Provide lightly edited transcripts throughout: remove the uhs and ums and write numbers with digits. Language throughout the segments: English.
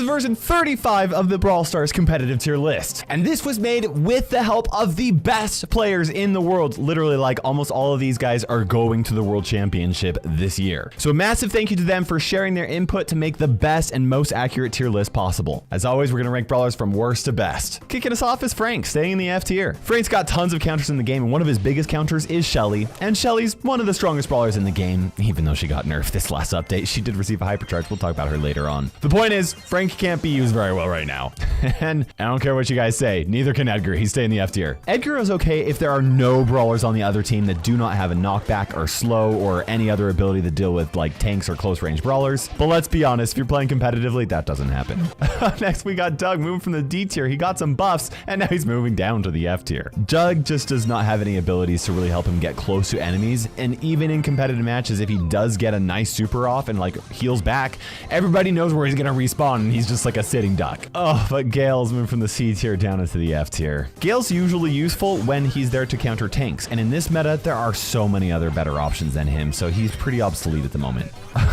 is version 35 of the Brawl Stars competitive tier list. And this was made with the help of the best players in the world. Literally, like, almost all of these guys are going to the World Championship this year. So a massive thank you to them for sharing their input to make the best and most accurate tier list possible. As always, we're gonna rank brawlers from worst to best. Kicking us off is Frank, staying in the F tier. Frank's got tons of counters in the game, and one of his biggest counters is Shelly. And Shelly's one of the strongest brawlers in the game, even though she got nerfed this last update. She did receive a hypercharge. We'll talk about her later on. The point is, Frank can't be used very well right now. And I don't care what you guys say, neither can Edgar. He's staying in the F tier. Edgar is okay if there are no brawlers on the other team that do not have a knockback or slow or any other ability to deal with like tanks or close range brawlers. But let's be honest, if you're playing competitively, that doesn't happen. Next, we got Doug moving from the D tier. He got some buffs and now he's moving down to the F tier. Doug just does not have any abilities to really help him get close to enemies. And even in competitive matches, if he does get a nice super off and like heals back, everybody knows where he's gonna respawn and he's just like a sitting duck. Oh, but Gale's moved from the C tier down into the F tier. Gale's usually useful when he's there to counter tanks, and in this meta, there are so many other better options than him, so he's pretty obsolete at the moment.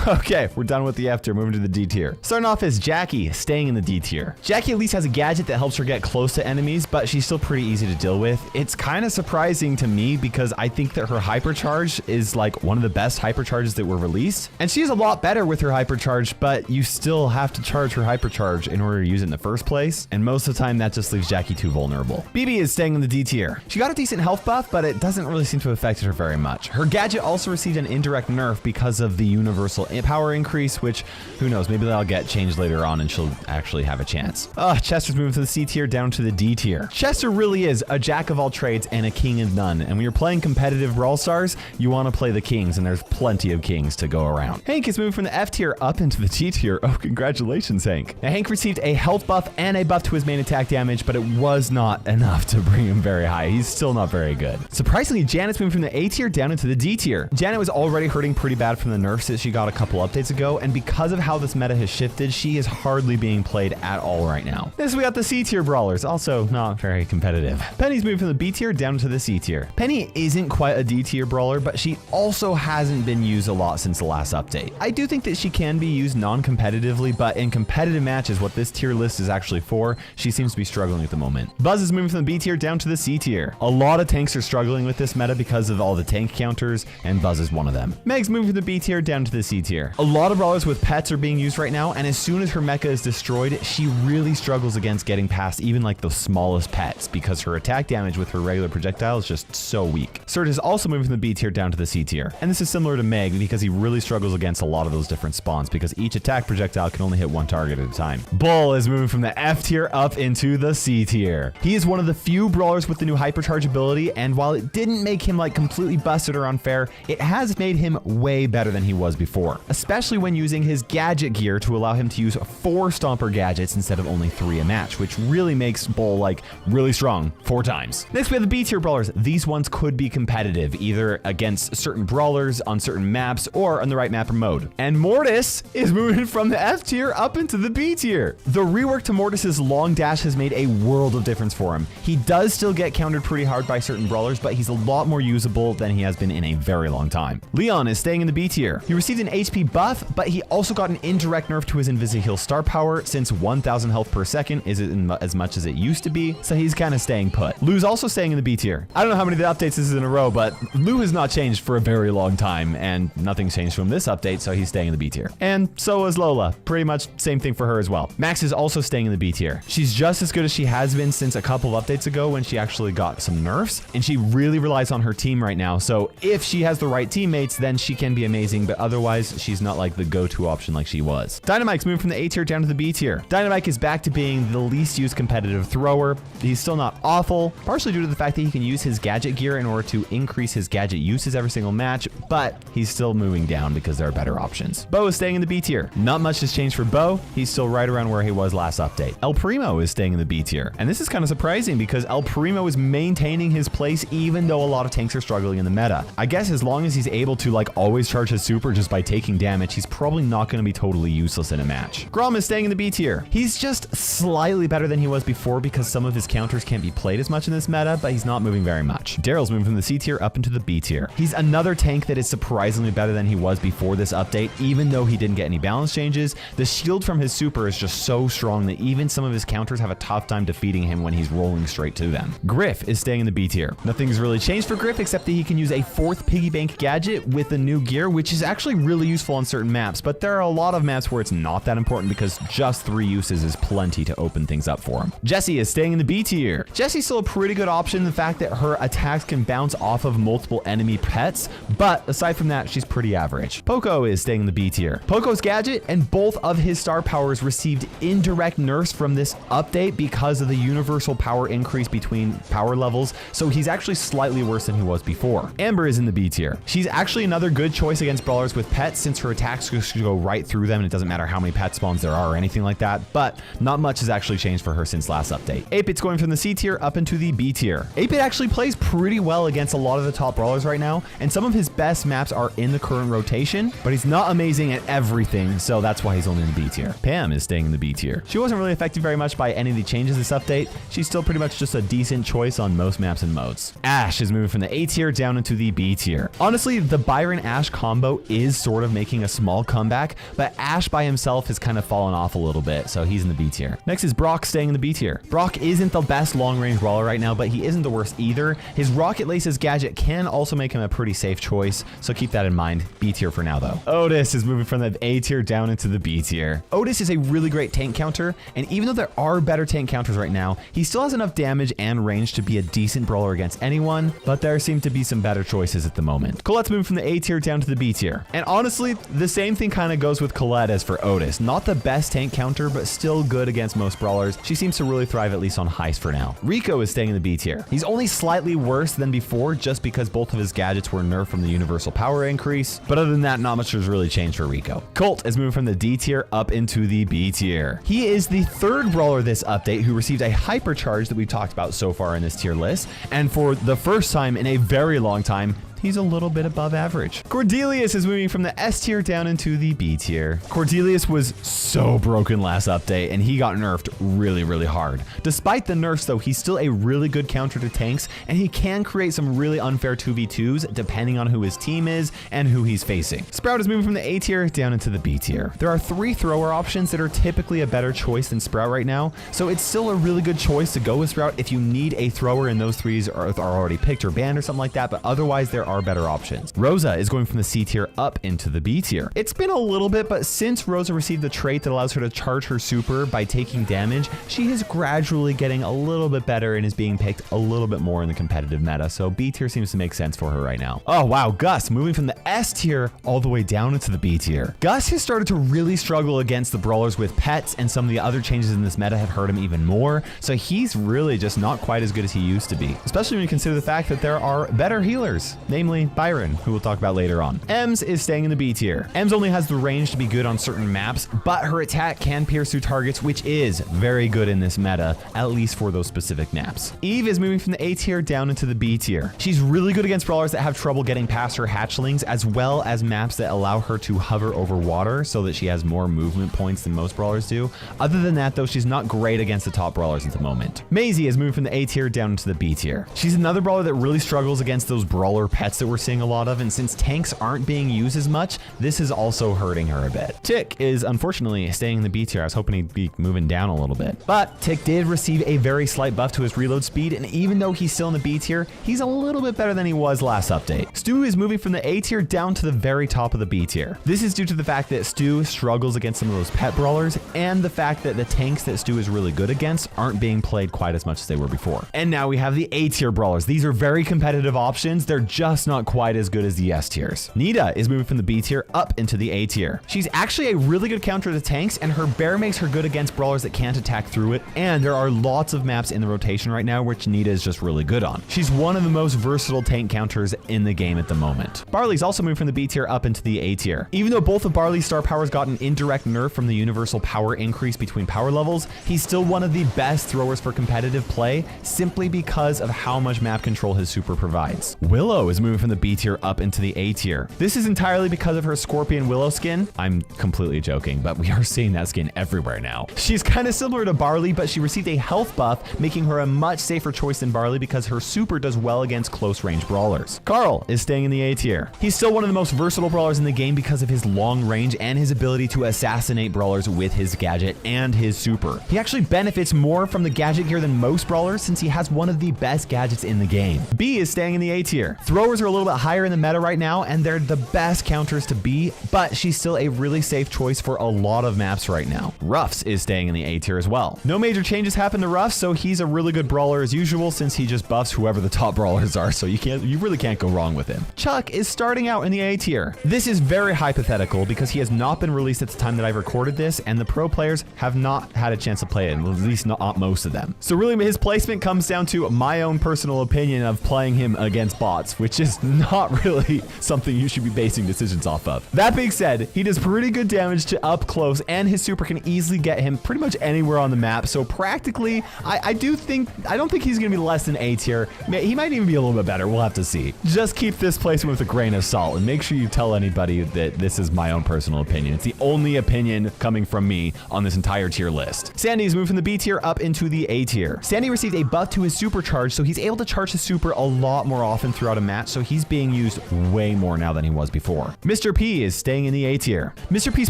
Okay, we're done with the F tier, moving to the D tier. Starting off is Jackie, staying in the D tier. Jackie at least has a gadget that helps her get close to enemies, but she's still pretty easy to deal with. It's kind of surprising to me because I think that her hypercharge is like one of the best hypercharges that were released, and she's a lot better with her hypercharge, but you still have to charge her hypercharge in order to use it in the first place, and most of the time that just leaves Jackie too vulnerable. BB is staying in the D tier. She got a decent health buff, but it doesn't really seem to have affected her very much. Her gadget also received an indirect nerf because of the universal power increase, which who knows, maybe that'll get changed later on and she'll actually have a chance. Chester's moving from the C tier down to the D tier. Chester really is a jack of all trades and a king of none, and when you're playing competitive Brawl Stars, you want to play the kings, and there's plenty of kings to go around. Hank is moving from the F tier up into the T tier. Oh, congratulations, Hank. Now, Hank received a health buff and a buff to his main attack damage, but it was not enough to bring him very high. He's still not very good. Surprisingly, Janet's moving from the A tier down into the D tier. Janet was already hurting pretty bad from the nerfs that she got a couple updates ago, and because of how this meta has shifted, she is hardly being played at all right now. Next, we got the C tier brawlers, also not very competitive. Penny's moved from the B tier down to the C tier. Penny isn't quite a D tier brawler, but she also hasn't been used a lot since the last update. I do think that she can be used non-competitively, but in competitive matches, what this tier list is actually for, she seems to be struggling at the moment. Buzz is moving from the B tier down to the C tier. A lot of tanks are struggling with this meta because of all the tank counters, and Buzz is one of them. Meg's moving from the B tier down to the C tier. A lot of brawlers with pets are being used right now, and as soon as her mecha is destroyed, she really struggles against getting past even like the smallest pets because her attack damage with her regular projectile is just so weak. Surge is also moving from the B tier down to the C tier, and this is similar to Meg because he really struggles against a lot of those different spawns because each attack projectile can only hit one target at a time. Bull is moving from the F tier up into the C tier. He is one of the few brawlers with the new hypercharge ability, and while it didn't make him like completely busted or unfair, it has made him way better than he was before, especially when using his gadget gear to allow him to use 4 stomper gadgets instead of only 3 a match, which really makes Bull like really strong 4 times. Next, we have the B tier brawlers. These ones could be competitive either against certain brawlers on certain maps or on the right map or mode. And Mortis is moving from the F tier up into the B tier. The rework to Mortis's long dash has made a world of difference for him. He does still get countered pretty hard by certain brawlers, but he's a lot more usable than he has been in a very long time. Leon is staying in the B tier. He received an HP buff, but he also got an indirect nerf to his Invisi-Heal star power since 1000 health per second isn't as much as it used to be, so he's kind of staying put. Lou's also staying in the B tier. I don't know how many of the updates this is in a row, but Lou has not changed for a very long time, and nothing's changed from this update, so he's staying in the B tier. And so is Lola. Pretty much same thing for her as well. Max is also staying in the B tier. She's just as good as she has been since a couple of updates ago when she actually got some nerfs, and she really relies on her team right now, so if she has the right teammates, then she can be amazing, but otherwise, she's not like the go-to option like she was. Dynamite's moved from the A tier down to the B tier. Dynamite is back to being the least used competitive thrower. He's still not awful, partially due to the fact that he can use his gadget gear in order to increase his gadget uses every single match, but he's still moving down because there are better options. Bo is staying in the B tier. Not much has changed for Bo. He's still right around where he was last update. El Primo is staying in the B tier. And this is kind of surprising because El Primo is maintaining his place even though a lot of tanks are struggling in the meta. I guess as long as he's able to like always charge his super just by taking damage, he's probably not going to be totally useless in a match. Grom is staying in the B tier. He's just slightly better than he was before because some of his counters can't be played as much in this meta, but he's not moving very much. Daryl's moving from the C tier up into the B tier. He's another tank that is surprisingly better than he was before this update, even though he didn't get any balance changes. The shield from his super is just so strong that even some of his counters have a tough time defeating him when he's rolling straight to them. Griff is staying in the B tier. Nothing's really changed for Griff except that he can use a 4th piggy bank gadget with the new gear, which is actually really useful on certain maps, but there are a lot of maps where it's not that important because just 3 uses is plenty to open things up for him. Jessie is staying in the B tier. Jessie's still a pretty good option in the fact that her attacks can bounce off of multiple enemy pets, but aside from that, she's pretty average. Poco is staying in the B tier. Poco's gadget and both of his star powers received indirect nerfs from this update because of the universal power increase between power levels, so he's actually slightly worse than he was before. Amber is in the B tier. She's actually another good choice against brawlers with pets since her attacks should go right through them and it doesn't matter how many pet spawns there are or anything like that, but not much has actually changed for her since last update. 8-Bit's going from the C tier up into the B tier. 8-Bit actually plays pretty well against a lot of the top brawlers right now, and some of his best maps are in the current rotation, but he's not amazing at everything, so that's why he's only in the B tier. Pam is staying in the B tier. She wasn't really affected very much by any of the changes this update. She's still pretty much just a decent choice on most maps and modes. Ash is moving from the A tier down into the B tier. Honestly, the Byron Ash combo is sort of making a small comeback, but Ash by himself has kind of fallen off a little bit, so he's in the B tier. Next is Brock staying in the B tier. Brock isn't the best long-range brawler right now, but he isn't the worst either. His Rocket Laces gadget can also make him a pretty safe choice, so keep that in mind. B tier for now though. Otis is moving from the A tier down into the B tier. Otis is a really great tank counter, and even though there are better tank counters right now, he still has enough damage and range to be a decent brawler against anyone, but there seem to be some better choices at the moment. Colette's moving from the A tier down to the B tier. And honestly, the same thing kind of goes with Colette as for Otis. Not the best tank counter, but still good against most brawlers. She seems to really thrive at least on Heist for now. Rico is staying in the B tier. He's only slightly worse than before just because both of his gadgets were nerfed from the universal power increase, but other than that, not much has really changed for Rico. Colt is moving from the D tier up into the B tier. He is the 3rd brawler this update who received a hypercharge that we've talked about so far in this tier list, and for the first time in a very long time, he's a little bit above average. Cordelius is moving from the S tier down into the B tier. Cordelius was so broken last update and he got nerfed really, really hard. Despite the nerfs though, he's still a really good counter to tanks and he can create some really unfair 2v2s depending on who his team is and who he's facing. Sprout is moving from the A tier down into the B tier. There are 3 thrower options that are typically a better choice than Sprout right now, so it's still a really good choice to go with Sprout if you need a thrower and those 3s are already picked or banned or something like that, but otherwise there are better options. Rosa is going from the C tier up into the B tier. It's been a little bit, but since Rosa received the trait that allows her to charge her super by taking damage, she is gradually getting a little bit better and is being picked a little bit more in the competitive meta, so B tier seems to make sense for her right now. Oh wow, Gus moving from the S tier all the way down into the B tier. Gus has started to really struggle against the brawlers with pets, and some of the other changes in this meta have hurt him even more, so he's really just not quite as good as he used to be, especially when you consider the fact that there are better healers, namely Byron, who we'll talk about later on. Ems is staying in the B tier. Ems only has the range to be good on certain maps, but her attack can pierce through targets, which is very good in this meta, at least for those specific maps. Eve is moving from the A tier down into the B tier. She's really good against brawlers that have trouble getting past her hatchlings, as well as maps that allow her to hover over water so that she has more movement points than most brawlers do. Other than that though, she's not great against the top brawlers at the moment. Maisie is moving from the A tier down into the B tier. She's another brawler that really struggles against those brawler pets that we're seeing a lot of, and since tanks aren't being used as much, this is also hurting her a bit. Tick is unfortunately staying in the B tier. I was hoping he'd be moving down a little bit, but Tick did receive a very slight buff to his reload speed, and even though he's still in the B tier, he's a little bit better than he was last update. Stu is moving from the A tier down to the very top of the B tier. This is due to the fact that Stu struggles against some of those pet brawlers, and the fact that the tanks that Stu is really good against aren't being played quite as much as they were before. And now we have the A tier brawlers. These are very competitive options. They're just not quite as good as the S tiers. Nita is moving from the B tier up into the A tier. She's actually a really good counter to tanks, and her bear makes her good against brawlers that can't attack through it, and there are lots of maps in the rotation right now which Nita is just really good on. She's one of the most versatile tank counters in the game at the moment. Barley's also moved from the B tier up into the A tier. Even though both of Barley's star powers got an indirect nerf from the universal power increase between power levels, he's still one of the best throwers for competitive play simply because of how much map control his super provides. Willow is moving moving from the B tier up into the A tier. This is entirely because of her Scorpion Willow skin. I'm completely joking, but we are seeing that skin everywhere now. She's kind of similar to Barley, but she received a health buff, making her a much safer choice than Barley because her super does well against close range brawlers. Carl is staying in the A tier. He's still one of the most versatile brawlers in the game because of his long range and his ability to assassinate brawlers with his gadget and his super. He actually benefits more from the gadget gear than most brawlers since he has one of the best gadgets in the game. B is staying in the A tier. Throwers are a little bit higher in the meta right now, and they're the best counters to B, but she's still a really safe choice for a lot of maps right now. Ruffs is staying in the A tier as well. No major changes happen to Ruffs, so he's a really good brawler as usual since he just buffs whoever the top brawlers are, so you really can't go wrong with him. Chuck is starting out in the A tier. This is very hypothetical because he has not been released at the time that I've recorded this, and the pro players have not had a chance to play it, at least not most of them. So really his placement comes down to my own personal opinion of playing him against bots, which is not really something you should be basing decisions off of. That being said, he does pretty good damage to up close, and his super can easily get him pretty much anywhere on the map. So practically, I don't think he's gonna be less than A tier. He might even be a little bit better. We'll have to see. Just keep this placement with a grain of salt, and make sure you tell anybody that this is my own personal opinion. It's the only opinion coming from me on this entire tier list. Sandy's moved from the B tier up into the A tier. Sandy received a buff to his supercharge, so he's able to charge his super a lot more often throughout a match, so he's being used way more now than he was before. Mr. P is staying in the A tier. Mr. P's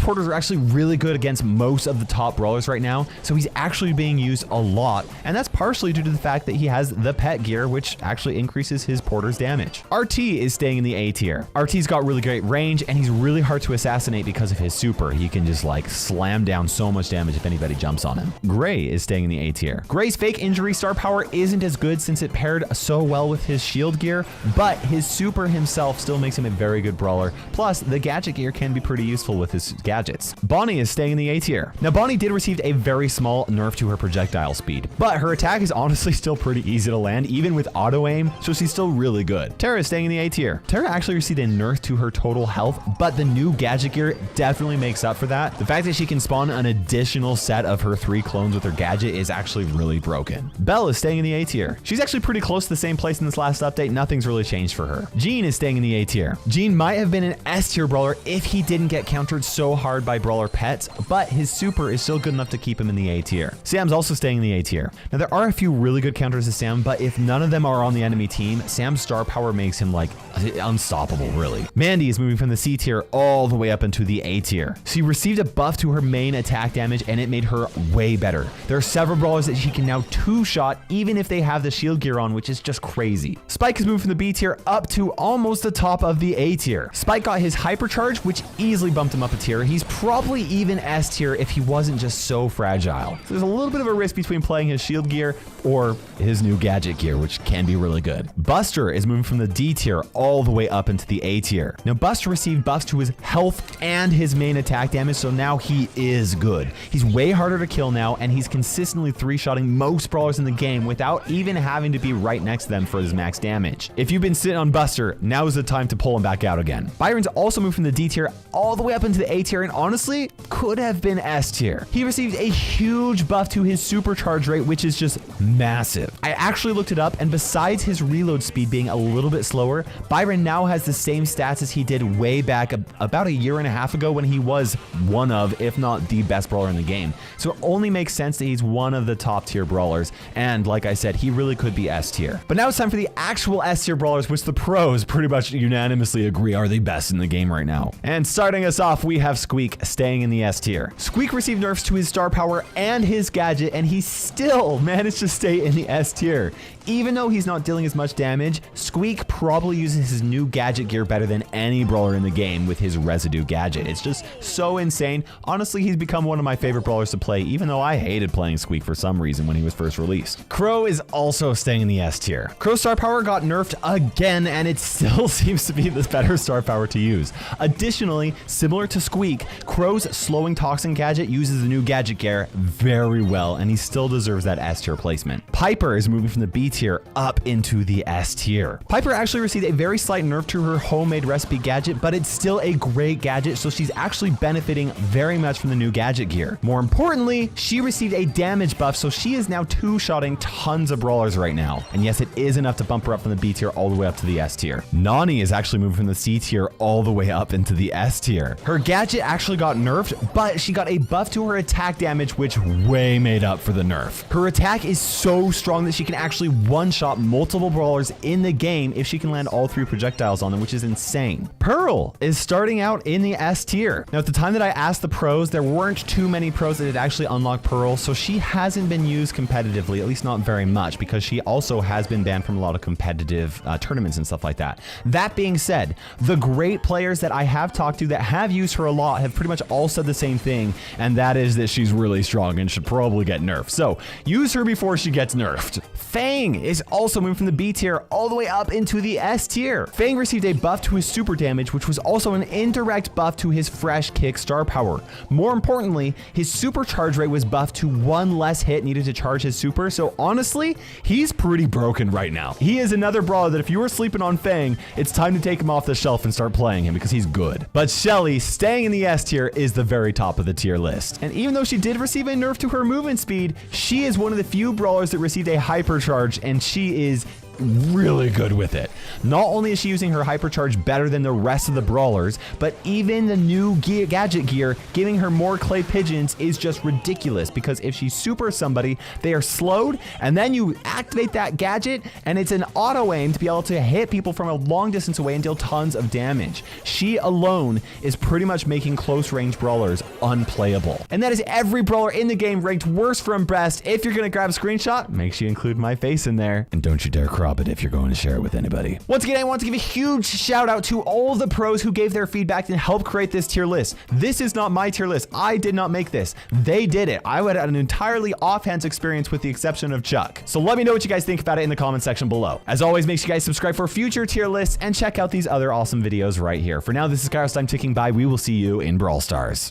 porters are actually really good against most of the top brawlers right now, so he's actually being used a lot, and that's partially due to the fact that he has the pet gear, which actually increases his porter's damage. RT is staying in the A tier. RT's got really great range, and he's really hard to assassinate because of his super. He can just like slam down so much damage if anybody jumps on him. Gray is staying in the A tier. Gray's fake injury star power isn't as good since it paired so well with his shield gear, but his super himself still makes him a very good brawler. Plus, the gadget gear can be pretty useful with his gadgets. Bonnie is staying in the A tier. Now, Bonnie did receive a very small nerf to her projectile speed, but her attack is honestly still pretty easy to land, even with auto aim, so she's still really good. Tara is staying in the A tier. Tara actually received a nerf to her total health, but the new gadget gear definitely makes up for that. The fact that she can spawn an additional set of her 3 clones with her gadget is actually really broken. Belle is staying in the A tier. She's actually pretty close to the same place in this last update. Nothing's really changed for her. Jean is staying in the A tier. Jean might have been an S tier brawler if he didn't get countered so hard by brawler pets, but his super is still good enough to keep him in the A tier. Sam's also staying in the A tier. Now, there are a few really good counters to Sam, but if none of them are on the enemy team, Sam's star power makes him like unstoppable, really. Mandy is moving from the C tier all the way up into the A tier. She received a buff to her main attack damage, and it made her way better. There are several brawlers that she can now two-shot even if they have the shield gear on, which is just crazy. Spike has moved from the B tier up to almost the top of the A tier. Spike got his hypercharge, which easily bumped him up a tier. He's probably even S tier if he wasn't just so fragile. So there's a little bit of a risk between playing his shield gear or his new gadget gear, which can be really good. Buster is moving from the D tier all the way up into the A tier. Now, Buster received buffs to his health and his main attack damage, so now he is good. He's way harder to kill now, and he's consistently 3-shotting most brawlers in the game without even having to be right next to them for his max damage. If you've been sitting on Buster, now is the time to pull him back out again. Byron's also moved from the D tier all the way up into the A tier, and honestly, could have been S tier. He received a huge buff to his supercharge rate, which is just massive. I actually looked it up, and besides his reload speed being a little bit slower, Byron now has the same stats as he did way back about a year and a half ago when he was one of, if not the best brawler in the game. So it only makes sense that he's one of the top tier brawlers, and like I said, he really could be S tier. But now it's time for the actual S tier brawlers, which the pros pretty much unanimously agree are the best in the game right now. And starting us off, we have Squeak staying in the S tier. Squeak received nerfs to his star power and his gadget, and he still managed to stay in the S tier. Even though he's not dealing as much damage, Squeak probably uses his new gadget gear better than any brawler in the game with his residue gadget. It's just so insane. Honestly, he's become one of my favorite brawlers to play, even though I hated playing Squeak for some reason when he was first released. Crow is also staying in the S tier. Crow's star power got nerfed again, and it still seems to be the better star power to use. Additionally, similar to Squeak, Crow's slowing toxin gadget uses the new gadget gear very well, and he still deserves that S tier placement. Piper is moving from the B tier tier up into the S tier. Piper actually received a very slight nerf to her homemade recipe gadget, but it's still a great gadget, so she's actually benefiting very much from the new gadget gear. More importantly, she received a damage buff, so she is now two-shotting tons of brawlers right now. And yes, it is enough to bump her up from the B tier all the way up to the S tier. Nani is actually moving from the C tier all the way up into the S tier. Her gadget actually got nerfed, but she got a buff to her attack damage, which way made up for the nerf. Her attack is so strong that she can actually one-shot multiple brawlers in the game if she can land all 3 projectiles on them, which is insane. Pearl is starting out in the S tier. Now, at the time that I asked the pros, there weren't too many pros that had actually unlocked Pearl, so she hasn't been used competitively, at least not very much, because she also has been banned from a lot of competitive tournaments and stuff like that. That being said, the great players that I have talked to that have used her a lot have pretty much all said the same thing, and that is that she's really strong and should probably get nerfed. So use her before she gets nerfed. Fang is also moving from the B tier all the way up into the S tier. Fang received a buff to his super damage, which was also an indirect buff to his fresh kick star power. More importantly, his super charge rate was buffed to 1 less hit needed to charge his super, so honestly, he's pretty broken right now. He is another brawler that if you were sleeping on Fang, it's time to take him off the shelf and start playing him because he's good. But Shelly, staying in the S tier, is the very top of the tier list. And even though she did receive a nerf to her movement speed, she is one of the few brawlers that received a hypercharge, and she is really good with it. Not only is she using her hypercharge better than the rest of the brawlers, but even the new gadget gear giving her more clay pigeons is just ridiculous, because if she supers somebody, they are slowed, and then you activate that gadget and it's an auto aim to be able to hit people from a long distance away and deal tons of damage. She alone is pretty much making close range brawlers unplayable. And that is every brawler in the game ranked worst from best. If you're gonna grab a screenshot, make sure you include my face in there, and don't you dare crop it if you're going to share it with anybody. Once again, I want to give a huge shout out to all the pros who gave their feedback and helped create this tier list. This is not my tier list. I did not make this. They did it. I had an entirely offhand experience with the exception of Chuck. So let me know what you guys think about it in the comment section below. As always, make sure you guys subscribe for future tier lists and check out these other awesome videos right here. For now, this is Kairos Time ticking by. We will see you in Brawl Stars.